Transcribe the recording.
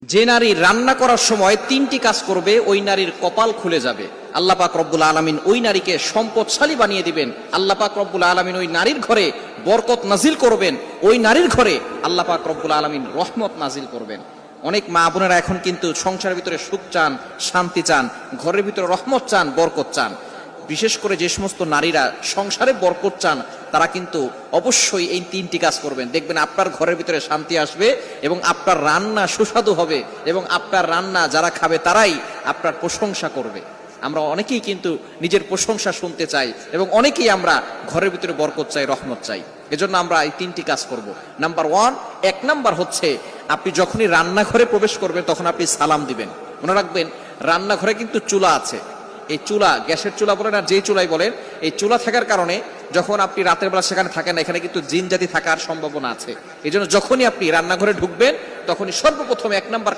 যে নারী রান্না করার সময় তিনটি কাজ করবে ওই নারীর কপাল খুলে যাবে। আল্লাহ পাক রব্বুল আলামিন ওই নারীকে সম্পদশালী বানিয়ে দিবেন। আল্লাহ পাক রব্বুল আলামিন ওই নারীর ঘরে বরকত নাজিল করবেন। ওই নারীর ঘরে আল্লাহ পাক রব্বুল আলামিন রহমত নাজিল করবেন। অনেক মা বোনেরা এখন কিন্তু সংসারের ভিতরে সুখ চান, শান্তি চান, ঘরের ভিতরে রহমত চান, বরকত চান। বিশেষ করে যে সমস্ত নারীরা সংসারে বরকত চান তারা কিন্তু অবশ্যই এই তিনটি কাজ করবেন। দেখবেন আপনার ঘরের ভিতরে শান্তি আসবে এবং আপনার রান্না সুস্বাদু হবে এবং আপনার রান্না যারা খাবে তারাই আপনার প্রশংসা করবে। আমরা অনেকেই কিন্তু নিজের প্রশংসা শুনতে চাই এবং অনেকেই আমরা ঘরের ভিতরে বরকত চাই, রহমত চাই। এজন্য আমরা এই তিনটি কাজ করব। নাম্বার ওয়ান, এক নাম্বার হচ্ছে আপনি যখনই রান্নাঘরে প্রবেশ করবেন তখন আপনি সালাম দিবেন। মনে রাখবেন রান্নাঘরে কিন্তু চুলা আছে। এই চুলা, গ্যাসের চুলা বলেন আর যেই চুলাই বলেন, এই চুলা থাকার কারণে যখন আপনি রাতের বেলা সেখানে থাকেন না, এখানে কিন্তু জিন জাতি থাকার সম্ভাবনা আছে। এই জন্য যখনই আপনি রান্নাঘরে ঢুকবেন তখনই সর্বপ্রথম এক নাম্বার